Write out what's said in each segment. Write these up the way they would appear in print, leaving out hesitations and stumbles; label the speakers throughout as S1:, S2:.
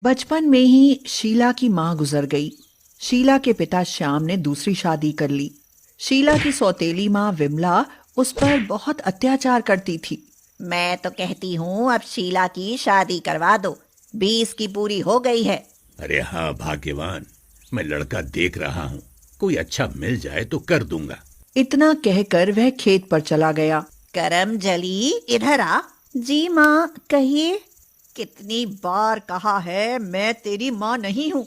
S1: बचपन में ही शीला की मां गुजर गई। शीला के पिता श्याम ने दूसरी शादी कर ली। शीला की सौतेली मां विमला उस पर बहुत अत्याचार करती थी।
S2: मैं तो कहती हूँ अब शीला की शादी करवा दो। 20 की पूरी हो गई है।
S3: अरे हाँ भाग्यवान, मैं लड़का देख रहा हूँ, कोई अच्छा मिल जाए तो कर दूंगा।
S1: इतना कहकर वह खेत पर चला गया।
S2: करम जली, इधर आ। जी माँ, कहिए। कितनी बार कहा है मैं तेरी माँ नहीं हूँ।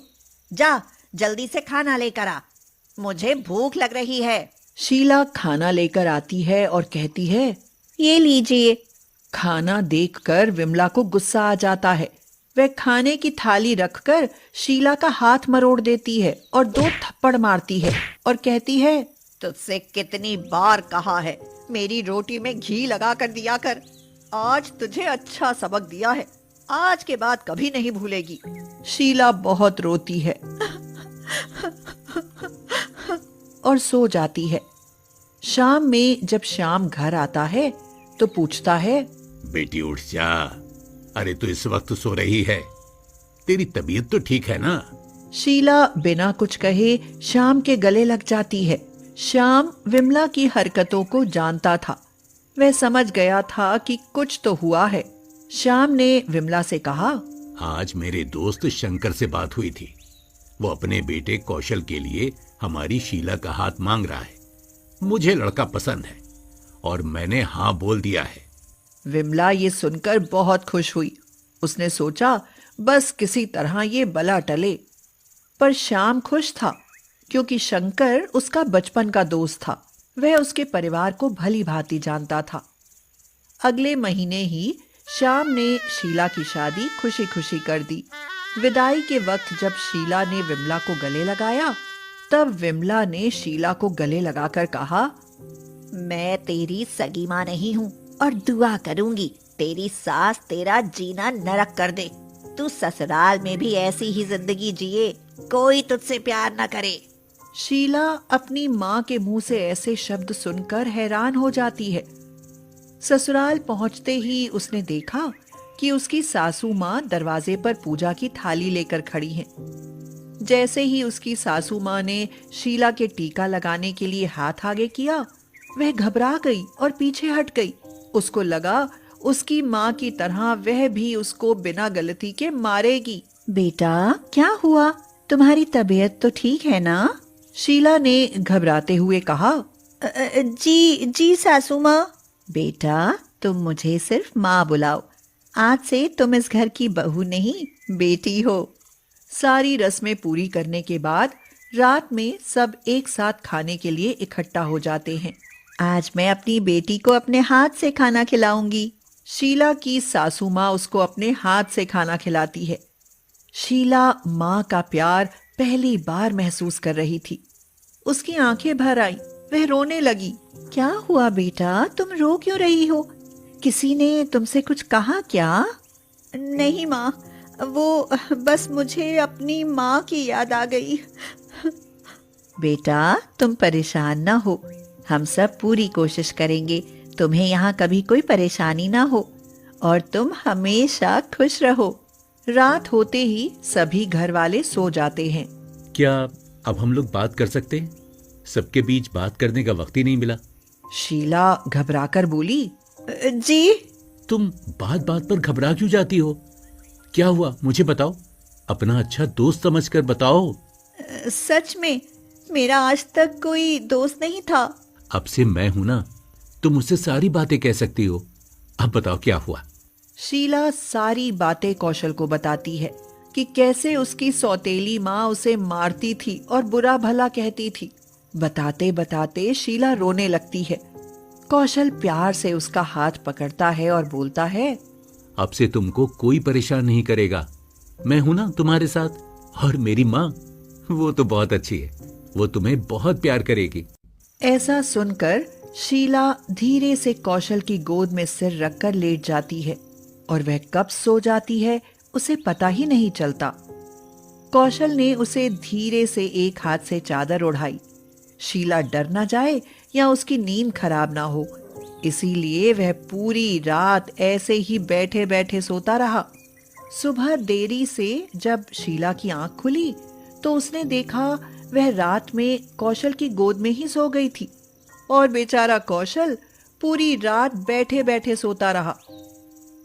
S2: जा, जल्दी से खाना लेकर आ, मुझे भूख लग रही है।
S1: शीला खाना लेकर आती है और कहती है,
S2: ये लीजिए।
S1: खाना देखकर विमला को गुस्सा आ जाता है। वह खाने की थाली रखकर शीला का हाथ मरोड़ देती है और 2 थप्पड़ मारती है और कहती है,
S2: तुझसे कितनी बार कहा है मेरी रोटी में घी लगा कर दिया कर। आज तुझे अच्छा सबक दिया है, आज के बाद कभी नहीं भूलेगी।
S1: शीला बहुत रोती है और सो जाती है। शाम में जब श्याम घर आता है तो पूछता है,
S3: बेटी उठ जा। अरे तू इस वक्त सो रही है, तेरी तबीयत तो ठीक है ना?
S1: शीला बिना कुछ कहे श्याम के गले लग जाती है। श्याम विमला की हरकतों को जानता था। वह समझ गया था कि कुछ तो हुआ है। श्याम ने विमला से कहा,
S3: आज मेरे दोस्त शंकर से बात हुई थी। वो अपने बेटे कौशल के लिए हमारी शीला का हाथ मांग रहा है। मुझे लड़का पसंद है और मैंने हाँ बोल दिया है।
S1: विमला ये सुनकर बहुत खुश हुई। उसने सोचा बस किसी तरह ये बला टले। पर श्याम खुश था क्योंकि शंकर उसका बचपन का दोस्त था। वह उसके परिवार को भली भांति जानता था। अगले महीने ही श्याम ने शीला की शादी खुशी खुशी कर दी। विदाई के वक्त जब शीला ने विमला को गले लगाया, तब विमला ने शीला को गले लगाकर कहा,
S2: मैं तेरी सगी माँ नहीं हूँ और दुआ करूंगी तेरी सास तेरा जीना नरक कर दे। तू ससुराल में भी ऐसी ही जिंदगी जिए, कोई तुझसे प्यार न करे।
S1: शीला अपनी माँ के मुंह से ऐसे शब्द सुनकर हैरान हो जाती है। ससुराल पहुंचते ही उसने देखा कि उसकी सासू माँ दरवाजे पर पूजा की थाली लेकर खड़ी हैं। जैसे ही उसकी सासू माँ ने शीला के टीका लगाने के लिए हाथ आगे किया, वह घबरा गई और पीछे हट गई। उसको लगा उसकी माँ की तरह वह भी उसको बिना गलती के मारेगी।
S2: बेटा, क्या हुआ? तुम्हारी तबीयत तो ठीक है ना?
S1: शीला ने घबराते हुए कहा,
S2: जी सासू माँ। बेटा, तुम मुझे सिर्फ माँ बुलाओ। आज से तुम इस घर की बहू नहीं, बेटी हो।
S1: सारी रस्में पूरी करने के बाद रात में सब एक साथ खाने के लिए इकट्ठा हो जाते हैं।
S2: आज मैं अपनी बेटी को अपने हाथ से खाना खिलाऊंगी।
S1: शीला की सासू माँ उसको अपने हाथ से खाना खिलाती है। शीला माँ का प्यार पहली बार महसूस कर रही थी। उसकी आंखें भर आई, वह रोने लगी।
S2: क्या हुआ बेटा, तुम रो क्यों रही हो? किसी ने तुमसे कुछ कहा क्या? नहीं माँ, वो बस मुझे अपनी माँ की याद आ गई। बेटा, तुम परेशान ना हो, हम सब पूरी कोशिश करेंगे तुम्हें यहाँ कभी कोई परेशानी ना हो और तुम हमेशा खुश रहो।
S1: रात होते ही सभी घर वाले सो जाते हैं।
S3: क्या अब हम लोग बात कर सकते हैं? सबके बीच बात करने का वक्त ही नहीं मिला।
S1: शीला घबराकर बोली,
S2: जी।
S3: तुम बात बात पर घबरा क्यों जाती हो? क्या हुआ मुझे बताओ, अपना अच्छा दोस्त समझकर बताओ।
S2: सच में मेरा आज तक कोई दोस्त नहीं था।
S3: अब से मैं हूं ना, तुम मुझसे सारी बातें कह सकती हो। अब बताओ क्या हुआ।
S1: शीला सारी बातें कौशल को बताती है कि कैसे उसकी सौतेली माँ उसे मारती थी और बुरा भला कहती थी। बताते बताते शीला रोने लगती है। कौशल प्यार से उसका हाथ पकड़ता है और बोलता है,
S3: अब से तुमको कोई परेशान नहीं करेगा। मैं हूं ना तुम्हारे साथ। और मेरी माँ, वो तो बहुत अच्छी है, वो तुम्हें बहुत प्यार करेगी।
S1: ऐसा सुनकर शीला धीरे से कौशल की गोद में सिर रखकर लेट जाती है और वह कब सो जाती है उसे पता ही नहीं चलता। कौशल ने उसे धीरे से एक हाथ से चादर ओढ़ाई। शीला डर न जाए या उसकी नींद खराब ना हो, इसीलिए वह पूरी रात ऐसे ही बैठे बैठे सोता रहा। सुबह देरी से जब शीला की आंख खुली तो उसने देखा वह रात में कौशल की गोद में ही सो गई थी और बेचारा कौशल पूरी रात बैठे बैठे सोता रहा।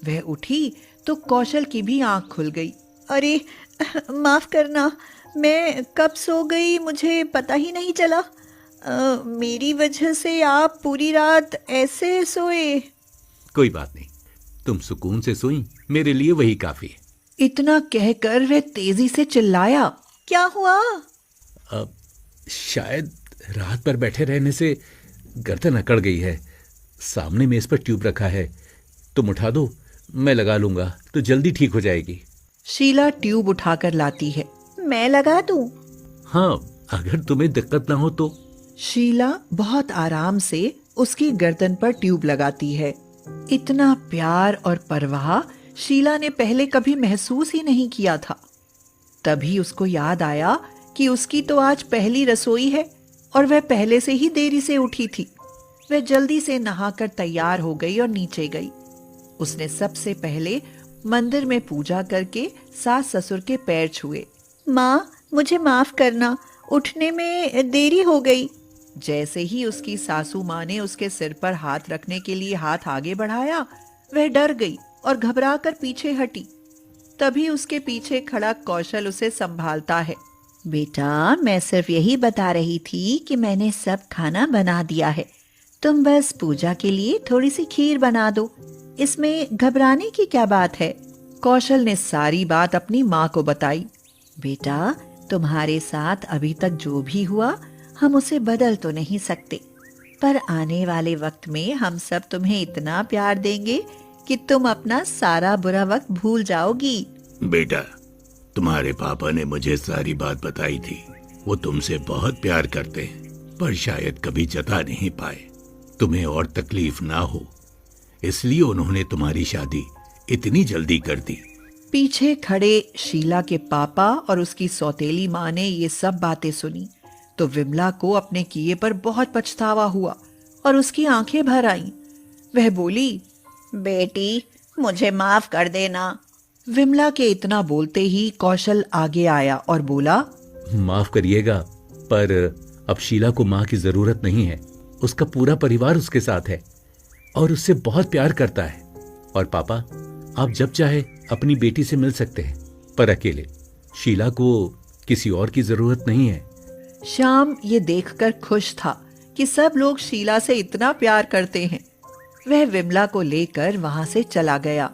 S1: वह उठी तो कौशल की भी आंख खुल गई।
S2: अरे माफ करना, मैं कब सो गई मुझे पता ही नहीं चला। मेरी वजह से आप पूरी रात ऐसे सोए।
S3: कोई बात नहीं, तुम सुकून से सोई, मेरे लिए वही काफी है।
S1: इतना कहकर वह तेजी से चिल्लाया।
S2: क्या हुआ?
S3: अब शायद रात पर बैठे रहने से गर्दन अकड़ गई है। सामने मेज पर ट्यूब रखा है, तुम उठा दो, मैं लगा लूंगा तो जल्दी ठीक हो जाएगी।
S1: शीला ट्यूब उठाकर लाती है।
S2: मैं लगा दूं?
S3: हाँ, अगर तुम्हें दिक्कत ना हो तो।
S1: शीला बहुत आराम से उसकी गर्दन पर ट्यूब लगाती है। इतना प्यार और परवाह शीला ने पहले कभी महसूस ही नहीं किया था। तभी उसको याद आया कि उसकी तो आज पहली रसोई है और वह पहले से ही देरी से उठी थी। वह जल्दी से नहाकर तैयार हो गई और नीचे गई। उसने सबसे पहले मंदिर में पूजा करके सास ससुर के पैर छुए।
S2: माँ, मुझे माफ करना, उठने में देरी हो गई।
S1: जैसे ही उसकी सासू माँ ने उसके सिर पर हाथ रखने के लिए हाथ आगे बढ़ाया, वह डर गई और घबराकर पीछे हटी। तभी उसके पीछे खड़ा कौशल उसे संभालता है।
S2: बेटा, मैं सिर्फ यही बता रही थी कि मैंने सब खाना बना दिया है। तुम बस पूजा के लिए थोड़ी सी खीर बना दो। इसमें घबराने की क्या बात है?
S1: कौशल ने सारी बात अपनी माँ को बताई।
S2: बेटा, तुम्हारे साथ अभी तक जो भी हुआ हम उसे बदल तो नहीं सकते, पर आने वाले वक्त में हम सब तुम्हें इतना प्यार देंगे कि तुम अपना सारा बुरा वक्त भूल जाओगी।
S3: बेटा, तुम्हारे पापा ने मुझे सारी बात बताई थी। वो तुमसे बहुत प्यार करते हैं, पर शायद कभी जता नहीं पाए। तुम्हें और तकलीफ ना हो, इसलिए उन्होंने तुम्हारी शादी इतनी जल्दी कर दी।
S1: पीछे खड़े शीला के पापा और उसकी सौतेली माँ ने ये सब बातें सुनी तो विमला को अपने किए पर बहुत पछतावा हुआ और उसकी आंखें भर आईं। वह बोली,
S2: बेटी, मुझे माफ कर देना।
S1: विमला के इतना बोलते ही कौशल आगे आया और बोला,
S3: माफ करिएगा, पर अब शीला को माँ की जरूरत नहीं है। उसका पूरा परिवार उसके साथ है और उससे बहुत प्यार करता है। और पापा, आप जब चाहे अपनी बेटी से मिल सकते हैं, पर अकेले। शीला को किसी और की जरूरत नहीं है।
S1: श्याम ये देखकर खुश था कि सब लोग शीला से इतना प्यार करते हैं। वह विमला को लेकर वहां से चला गया।